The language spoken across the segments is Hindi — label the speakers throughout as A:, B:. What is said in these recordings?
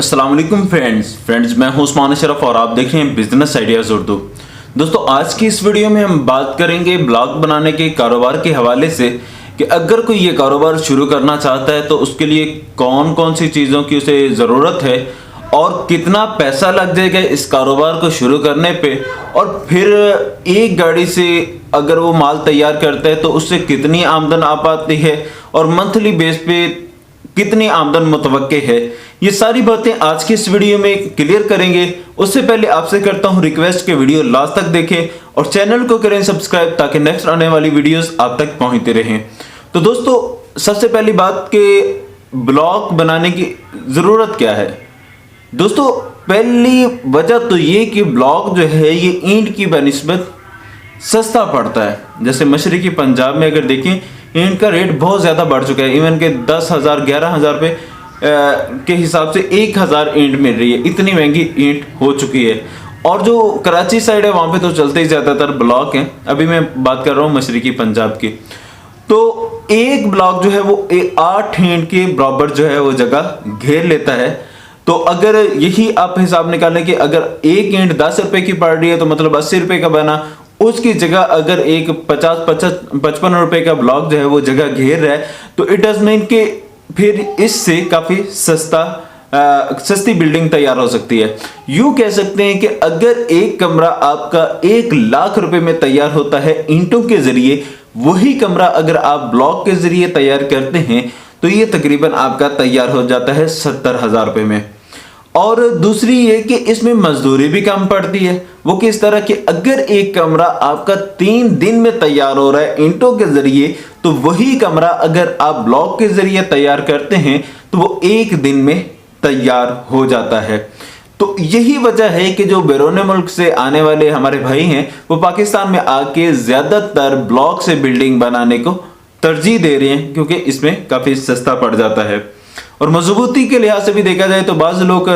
A: अस्सलाम वालेकुम फ्रेंड्स मैं हूं उस्मान अशरफ और आप देख रहे हैं बिजनेस आइडियाज़ उर्दू। दोस्तों आज की इस वीडियो में हम बात करेंगे ब्लॉग बनाने के कारोबार के हवाले से कि अगर कोई ये कारोबार शुरू करना चाहता है तो उसके लिए कौन कौन सी चीज़ों की उसे ज़रूरत है और कितना पैसा लग जाएगा इस कारोबार को शुरू करने पे, और फिर एक गाड़ी से अगर वो माल तैयार करता है तो उससे कितनी आमदन आ पाती है और मंथली बेस पे कितनी आमदन मुतवक्के है। ये सारी बातें आज की इस वीडियो में क्लियर करेंगे। उससे पहले आपसे करता हूं रिक्वेस्ट के वीडियो लास्ट तक देखें और चैनल को करें सब्सक्राइब ताकि नेक्स्ट आने वाली वीडियोस आप तक पहुंचते रहें। तो दोस्तों सबसे पहली बात कि ब्लॉग बनाने की ज़रूरत क्या है। दोस्तों पहली वजह तो ये कि ब्लॉग जो है ये ईंट की बनिस्बत सस्ता पड़ता है। जैसे मशरकी पंजाब में अगर देखें ईंट का रेट बहुत ज़्यादा बढ़ चुका है, इवन के 10,000 11,000 रुपये के हिसाब से 1,000 ईंट मिल रही है, इतनी महंगी ईंट हो चुकी है। और जो कराची साइड है वहाँ पे तो चलते ही ज़्यादातर ब्लॉक हैं। अभी मैं बात कर रहा हूँ मशरकी पंजाब की, तो एक ब्लॉक जो है वो 8 ईंट के बराबर जो है वो जगह घेर लेता है। तो अगर यही आप हिसाब निकालें कि अगर एक ईंट 10 रुपए की पड़ रही है तो मतलब 80 रुपए का बना, उसकी जगह अगर एक 50-55 रुपए का ब्लॉक जो है वो जगह घेर रहा है तो इट डज मीन कि फिर इससे काफी सस्ती बिल्डिंग तैयार हो सकती है। यूं कह सकते हैं कि अगर एक कमरा आपका 1,00,000 रुपए में तैयार होता है ईंटों के जरिए, वही कमरा अगर आप ब्लॉक के जरिए तैयार करते हैं तो ये तकरीबन आपका तैयार हो जाता है 70,000 रुपए में। और दूसरी ये कि इसमें मजदूरी भी कम पड़ती है। वो किस तरह कि अगर एक कमरा आपका 3 दिन में तैयार हो रहा है ईंटों के जरिए, तो वही कमरा अगर आप ब्लॉक के जरिए तैयार करते हैं तो वो 1 दिन में तैयार हो जाता है। तो यही वजह है कि जो बैरून मुल्क से आने वाले हमारे भाई हैं वो पाकिस्तान में आके ज्यादातर ब्लॉक से बिल्डिंग बनाने को तरजीह दे रहे हैं, क्योंकि इसमें काफी सस्ता पड़ जाता है। और मजबूती के लिहाज से भी देखा जाए तो बाज़ लोग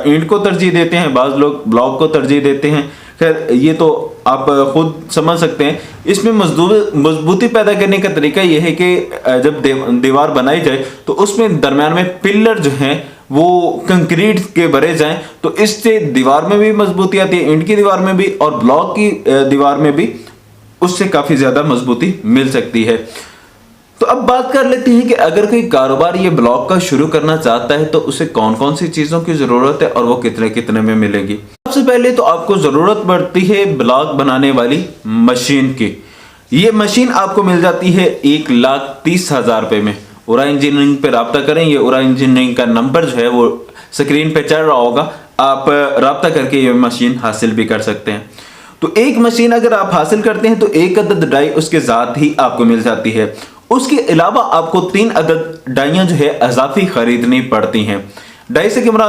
A: ईंट को तरजीह देते हैं, बाज़ लोग ब्लॉक को तरजीह देते हैं। खैर ये तो आप खुद समझ सकते हैं। इसमें मजबूती पैदा करने का तरीका यह है कि जब दीवार बनाई जाए तो उसमें दरम्यान में पिलर जो हैं वो कंक्रीट के भरे जाएं, तो इससे दीवार में भी मजबूती आती है, ईंट की दीवार में भी और ब्लॉक की दीवार में भी उससे काफ़ी ज़्यादा मजबूती मिल सकती है। तो अब बात कर लेते हैं कि अगर कोई कारोबार ये ब्लॉग का शुरू करना चाहता है तो उसे कौन कौन सी चीजों की जरूरत है और वो कितने कितने में मिलेगी। सबसे पहले तो आपको जरूरत पड़ती है ब्लॉग बनाने वाली मशीन की। ये मशीन आपको मिल जाती है 1,30,000 रुपए में। उरा इंजीनियरिंग पे राब्ता करें, ये उरा इंजीनियरिंग का नंबर जो है वो स्क्रीन पे चल रहा होगा, आप राब्ता करके ये मशीन हासिल भी कर सकते हैं। तो एक मशीन अगर आप हासिल करते हैं तो एक अदद डाई उसके साथ ही आपको मिल जाती है। उसके अलावा आपको 3 अदद डाइयां जो है इजाफी खरीदनी पड़ती हैं। डाई से कैमरा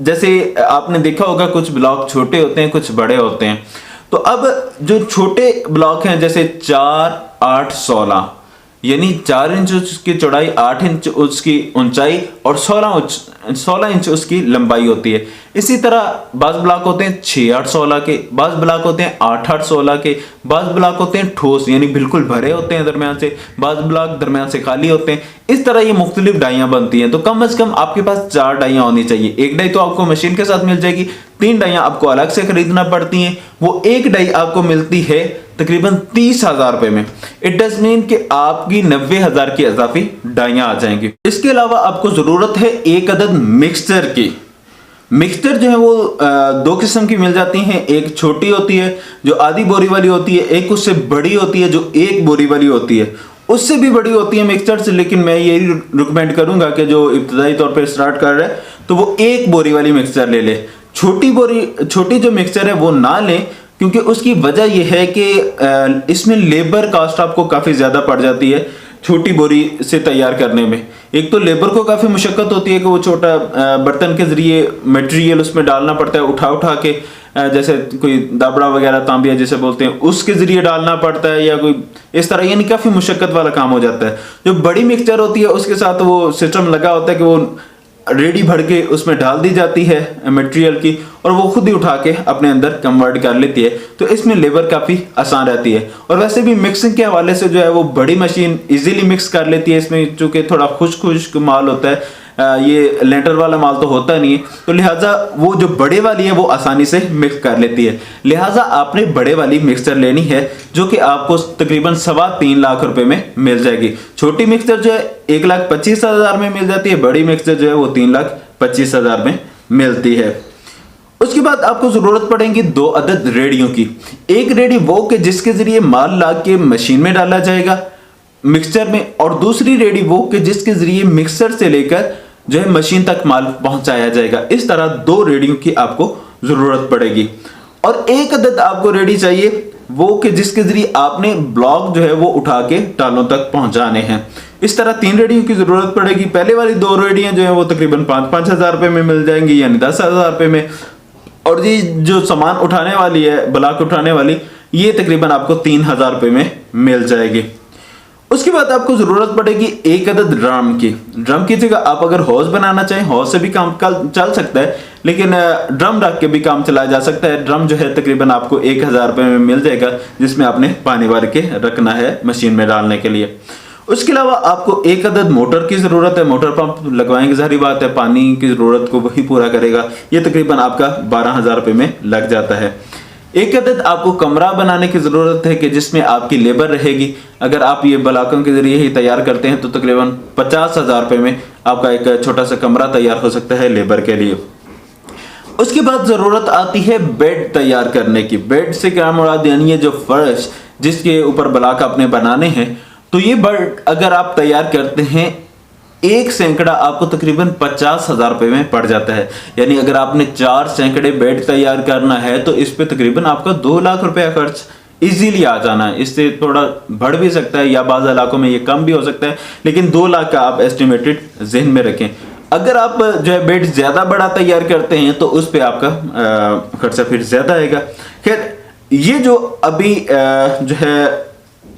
A: जैसे आपने देखा होगा कुछ ब्लॉक छोटे होते हैं कुछ बड़े होते हैं। तो अब जो छोटे ब्लॉक हैं जैसे 4, 8, 16 यानी 4 इंच उसकी चौड़ाई, 8 इंच उसकी ऊंचाई और 16 इंच उसकी लंबाई होती है। इसी तरह बाज ब्लॉक होते हैं 6, 8, 16 के, बाज ब्लॉक होते हैं 8, 8, 16 के, बाज ब्लॉक होते हैं ठोस यानी बिल्कुल भरे होते हैं दरमियान से, बाज ब्लॉक दरमियान से खाली होते हैं। इस तरह ये मुख्तलिफ डाइयां बनती हैं। तो कम से कम आपके पास 4 डाइयां होनी चाहिए। एक डाई तो आपको मशीन के साथ मिल जाएगी, 3 डाइयां आपको अलग से खरीदना पड़ती हैं। वो एक डाई आपको मिलती है तकरीबन 30,000 रुपए में। इट डज मीन कि आपकी 90,000 की इजाफी डाइयां आ जाएंगी। इसके अलावा आपको जरूरत है एक अदद मिक्सचर की। मिक्सचर जो है वो 2 किस्म की मिल जाती हैं। एक छोटी होती है जो आधी बोरी वाली होती है, एक उससे बड़ी होती है जो 1 बोरी वाली होती है। उससे भी बड़ी होती है मिक्सचर से, लेकिन मैं यही रिकमेंड करूंगा कि जो इब्तदाई तौर पर स्टार्ट कर रहे हैं तो वो 1 बोरी वाली मिक्सचर ले ले। छोटी जो मिक्सचर है वो ना लें, क्योंकि उसकी वजह यह है कि इसमें लेबर कास्ट आपको काफ़ी ज़्यादा पड़ जाती है छोटी बोरी से तैयार करने में। एक तो लेबर को काफ़ी मुशक्क़त होती है कि वो छोटा बर्तन के ज़रिए मटेरियल उसमें डालना पड़ता है, उठा के जैसे कोई दाबड़ा वगैरह तांबिया जैसे बोलते हैं उसके ज़रिए डालना पड़ता है या कोई इस तरह, यानी काफ़ी मुशक्क़त वाला काम हो जाता है। जो बड़ी मिक्सचर होती है उसके साथ वो सिस्टम लगा होता है कि वो रेडी भर के उसमें डाल दी जाती है मटेरियल की और वो खुद ही उठा के अपने अंदर कन्वर्ट कर लेती है। तो इसमें लेबर काफ़ी आसान रहती है। और वैसे भी मिक्सिंग के हवाले से जो है वो बड़ी मशीन इजीली मिक्स कर लेती है। इसमें चूंकि थोड़ा खुश्क माल होता है, ये लेंटर वाला माल तो होता नहीं है, तो लिहाजा वो जो बड़े वाली है वो आसानी से मिक्स कर लेती है। लिहाजा आपने बड़े वाली मिक्सचर लेनी है जो कि आपको तकरीबन 3.25 लाख रुपए में मिल जाएगी। छोटी मिक्सचर जो है 1,25,000 में मिल जाती है, बड़ी मिक्सचर जो है वो 3,25,000 में मिलती है। उसके बाद आपको जरूरत पड़ेगी 2 अदद रेडियों की। एक रेडी वो कि जिसके जरिए माल ला के मशीन में डाला जाएगा मिक्सचर में, और दूसरी रेडी वो कि जिसके जरिए मिक्सचर से लेकर जो है मशीन तक माल पहुंचाया जाएगा। इस तरह 2 रेडियों की आपको जरूरत पड़ेगी। और एक अदद आपको रेडी चाहिए वो कि जिसके जरिए आपने ब्लॉक जो है वो उठा के टालों तक पहुंचाने हैं। इस तरह 3 रेडियों की जरूरत पड़ेगी। पहले वाली 2 रेडियां जो है वो तकरीबन 5-5 हजार रुपए में मिल जाएंगी, यानी 10,000 रुपए में। और ये जो सामान उठाने वाली है, ब्लॉक उठाने वाली, ये तकरीबन आपको 3,000 रुपए में मिल जाएगी। उसके बाद आपको जरूरत पड़ेगी एक अदद ड्रम की। ड्रम की जगह आप अगर हौज बनाना चाहें, हौज से भी काम चल सकता है, लेकिन ड्रम रख के भी काम चलाया जा सकता है। ड्रम जो है तकरीबन आपको 1,000 रुपए में मिल जाएगा, जिसमें आपने पानी भर के रखना है मशीन में डालने के लिए। उसके अलावा आपको एक अदद मोटर की जरूरत है। मोटर पंप लगवाएंगे, जाहिर बात है पानी की जरूरत को वही पूरा करेगा। ये तकरीबन आपका 12,000 रुपए में लग जाता है। एक अदद आपको कमरा बनाने की जरूरत है कि जिसमें आपकी लेबर रहेगी। अगर आप ये ब्लॉकों के जरिए ही तैयार करते हैं तो तकरीबन 50,000 रुपए में आपका एक छोटा सा कमरा तैयार हो सकता है लेबर के लिए। उसके बाद जरूरत आती है बेड तैयार करने की। बेड से क्या मुराद, यानी ये जो फर्श जिसके ऊपर ब्लॉक आपने बनाने हैं, तो ये बेड अगर आप तैयार करते हैं, एक सैकड़ा आपको तकरीबन 50,000 रुपए में पड़ जाता है। यानी अगर आपने 4 सैकड़े बेड तैयार करना है तो इस पे तकरीबन आपका 2 लाख रुपया खर्च इजीली आ जाना है। इससे थोड़ा बढ़ भी सकता है या बाज़ इलाकों में ये कम भी हो सकता है, लेकिन 2 लाख का आप एस्टिमेटेड जहन में रखें। अगर आप जो है बेड ज्यादा बड़ा तैयार करते हैं तो उस पे आपका खर्चा फिर ज्यादा आएगा। खैर, ये जो अभी जो है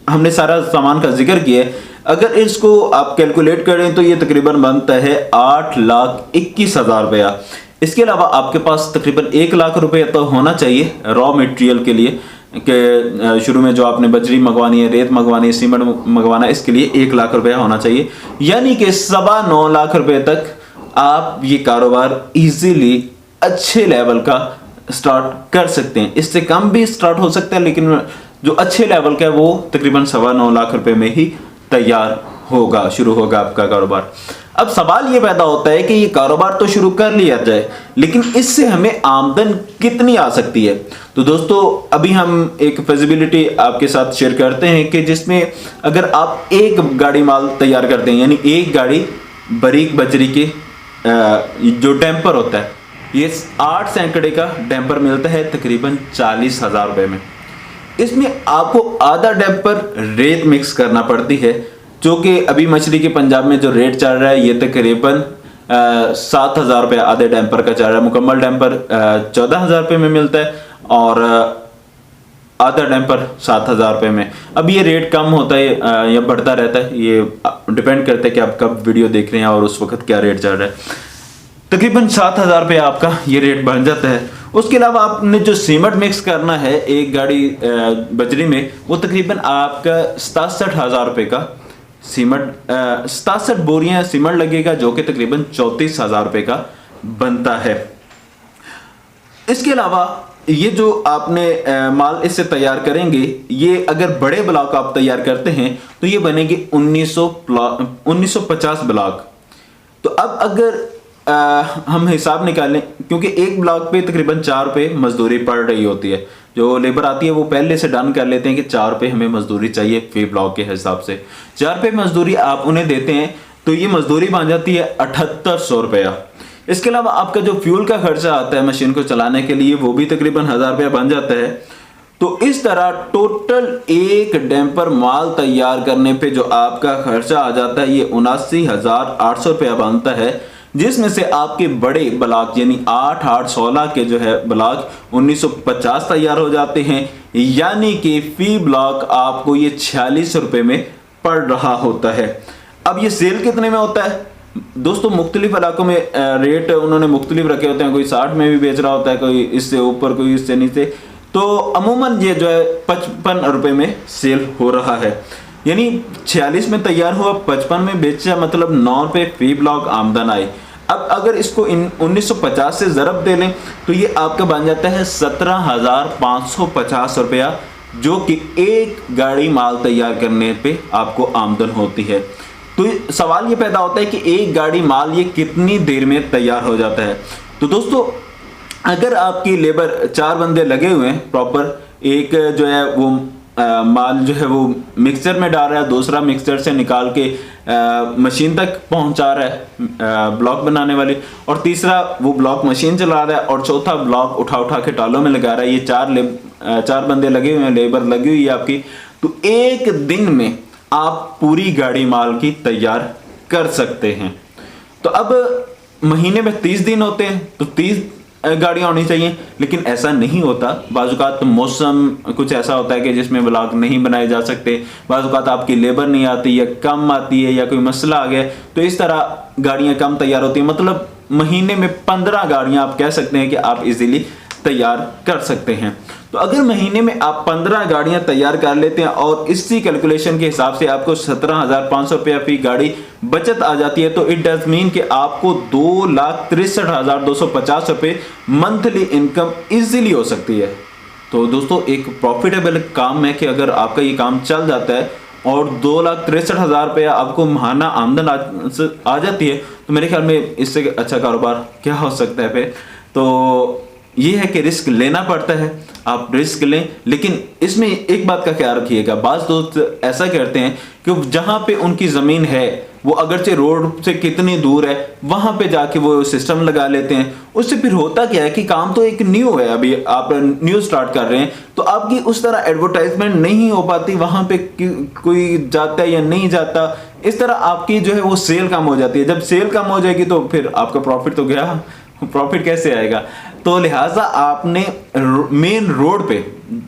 A: हमने सारा सामान का जिक्र किया है, अगर इसको आप कैलकुलेट करें तो ये तकरीबन बनता है 8,21,000 रुपया। इसके अलावा आपके पास तकरीबन 1 लाख रुपए तो होना चाहिए रॉ मटेरियल के लिए, कि शुरू में जो आपने बजरी मंगवानी है, रेत मंगवानी है, सीमेंट मंगवाना है, इसके लिए 1 लाख रुपया होना चाहिए। यानी कि 9.25 लाख रुपए तक आप ये कारोबार इजीली अच्छे लेवल का स्टार्ट कर सकते हैं। इससे कम भी स्टार्ट हो सकता है, लेकिन जो अच्छे लेवल का है वो तकरीबन 9.25 लाख रुपए में ही तैयार होगा, शुरू होगा आपका कारोबार। अब सवाल ये पैदा होता है कि ये कारोबार तो शुरू कर लिया जाए, लेकिन इससे हमें आमदन कितनी आ सकती है। तो दोस्तों, अभी हम एक फिजिबिलिटी आपके साथ शेयर करते हैं कि जिसमें अगर आप एक गाड़ी माल तैयार करते हैं, यानी एक गाड़ी बारीक बजरी के जो डैम्पर होता है, ये 8 सैकड़े का डैम्पर मिलता है तकरीबन 40,000 रुपए में। इसमें आपको आधा डैम्पर रेत मिक्स करना पड़ती है, जो कि अभी मछली के पंजाब में जो रेट चल रहा है ये तकरीबन 7,000 रुपये आधे डैम्पर का चल रहा है। मुकम्मल डैम्पर 14,000 रुपये में मिलता है और आधा डैम्पर 7,000 रुपये में। अब ये रेट कम होता है या बढ़ता रहता है, ये डिपेंड करता है कि आप कब वीडियो देख रहे हैं और उस वक्त क्या रेट चल रहा है। तकरीबन 7,000 रुपये आपका ये रेट बन जाता है। उसके अलावा आपने जो सीमेंट मिक्स करना है एक गाड़ी बजरी में, वो तकरीबन आपका 67,000 रुपये का सीमेंट 67 बोरियां सीमेंट लगेगा, जो कि तकरीबन 34,000 रुपये का बनता है। इसके अलावा ये जो आपने माल इससे तैयार करेंगे, ये अगर बड़े ब्लॉक आप तैयार करते हैं तो ये बनेंगे 1950 ब्लॉक। तो अब अगर हम हिसाब निकालें, क्योंकि एक ब्लॉक पे तकरीबन 4 रुपये मजदूरी पड़ रही होती है, जो लेबर आती है वो पहले से डन कर लेते हैं कि 4 रुपये हमें मजदूरी चाहिए फी ब्लॉक के हिसाब से। 4 रुपये मजदूरी आप उन्हें देते हैं तो ये मजदूरी बन जाती है 7,800 रुपया। इसके अलावा आपका जो फ्यूल का खर्चा आता है मशीन को चलाने के लिए, वो भी तकरीबन 1,000 रुपया बन जाता है। तो इस तरह टोटल एक डैम्पर माल तैयार करने पे जो आपका खर्चा आ जाता है ये 79,800 रुपया बनता है, जिसमें से आपके बड़े ब्लॉक यानी 8, 8, 16 के जो है ब्लॉक 1950 तैयार हो जाते हैं। यानी कि फी ब्लॉक आपको ये 46 रुपए में पड़ रहा होता है। अब ये सेल कितने में होता है दोस्तों? मुख्तलिफ इलाकों में रेट उन्होंने मुख्तलिफ रखे होते हैं, कोई 60 में भी बेच रहा होता है, कोई इससे ऊपर, कोई इससे नीचे। तो अमूमन ये जो है 55 रुपए में सेल हो रहा है। यानी 46 में तैयार हुआ, 55 में बेचा, मतलब 9 रुपये फी ब्लॉक आमदन आई। अब अगर इसको 1950 से ज़रब दे लें तो ये आपका बन जाता है 17,550 रुपया, जो कि एक गाड़ी माल तैयार करने पे आपको आमदन होती है। तो सवाल ये पैदा होता है कि एक गाड़ी माल ये कितनी देर में तैयार हो जाता है। तो दोस्तों अगर आपकी लेबर 4 बंदे लगे हुए हैं प्रॉपर, एक जो है वो माल जो है वो मिक्सचर में डाल रहा है, दूसरा मिक्सचर से निकाल के मशीन तक पहुंचा रहा है ब्लॉक बनाने वाली, और तीसरा वो ब्लॉक मशीन चला रहा है, और चौथा ब्लॉक उठा उठा के टालों में लगा रहा है। ये 4 बंदे लगे हुए हैं, लेबर लगी हुई है आपकी। तो एक दिन में आप पूरी गाड़ी माल की तैयार कर सकते हैं। तो अब महीने में 30 दिन होते हैं, तो 30 गाड़ियां होनी चाहिए, लेकिन ऐसा नहीं होता। बाज़-औक़ात मौसम कुछ ऐसा होता है कि जिसमें ब्लॉग नहीं बनाए जा सकते, बाज़-औक़ात आपकी लेबर नहीं आती या कम आती है या कोई मसला आ गया, तो इस तरह गाड़ियां कम तैयार होती हैं। मतलब महीने में 15 गाड़ियां आप कह सकते हैं कि आप इजीली तैयार कर सकते हैं। तो अगर महीने में आप 15 गाड़ियां तैयार कर लेते हैं और इसी कैलकुलेशन के हिसाब से आपको 17,500 रुपया फी गाड़ी बचत आ जाती है, तो इट डज मीन कि आपको 2,63,250 रुपये मंथली इनकम इजीली हो सकती है। तो दोस्तों एक प्रॉफिटेबल काम है कि अगर आपका ये काम चल जाता है और 2,63,000 रुपया आपको माहाना आमदन आ जाती है, तो मेरे ख्याल में इससे अच्छा कारोबार क्या हो सकता है। फिर तो ये है कि रिस्क लेना पड़ता है, आप रिस्क लें, लेकिन इसमें एक बात का ख्याल रखिएगा। बाज़ दोस्त ऐसा करते हैं कि जहां पे उनकी ज़मीन है वो अगरचे रोड से कितनी दूर है, वहां पे जाके वो सिस्टम लगा लेते हैं। उससे फिर होता क्या है कि काम तो एक न्यू है, अभी आप न्यू स्टार्ट कर रहे हैं, तो आपकी उस तरह एडवर्टाइजमेंट नहीं हो पाती, वहां पे कोई जाता है या नहीं जाता। इस तरह आपकी जो है वो सेल कम हो जाती है। जब सेल कम हो जाएगी तो फिर आपका प्रॉफिट तो गया, प्रॉफिट कैसे आएगा। तो लिहाजा आपने मेन रोड पे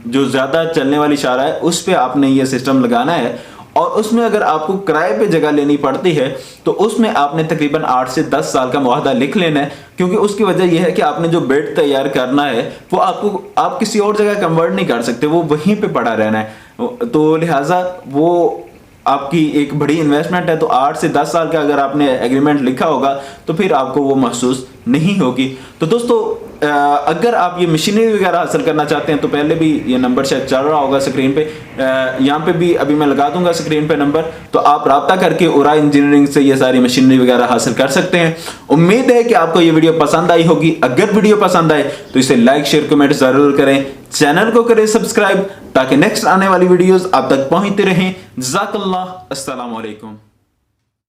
A: जो ज्यादा चलने वाली शारा है उस पे आपने ये सिस्टम लगाना है, और उसमें अगर आपको किराए पे जगह लेनी पड़ती है तो उसमें आपने तकरीबन 8 से 10 साल का मुआहदा लिख लेना है, क्योंकि उसकी वजह यह है कि आपने जो बेड तैयार करना है वो आप किसी और जगह कन्वर्ट नहीं कर सकते, वो वहीं पे पड़ा रहना है। तो लिहाजा वो आपकी एक बड़ी इन्वेस्टमेंट है। तो 8 से 10 साल का अगर आपने एग्रीमेंट लिखा होगा तो फिर आपको वो महसूस नहीं होगी। तो दोस्तों अगर आप ये मशीनरी वगैरह हासिल करना चाहते हैं तो पहले भी ये नंबर शायद चल रहा होगा स्क्रीन पे, यहाँ पे भी अभी मैं लगा दूंगा स्क्रीन पे नंबर, तो आप राब्ता करके उरा इंजीनियरिंग से ये सारी मशीनरी वगैरह हासिल कर सकते हैं। उम्मीद है कि आपको ये वीडियो पसंद आई होगी। अगर वीडियो पसंद आए तो इसे लाइक शेयर कमेंट जरूर करें, चैनल को करें सब्सक्राइब, ताकि नेक्स्ट आने वाली वीडियोस आप तक पहुंचते रहें। जज़ाकल्लाह, अस्सलाम वालेकुम।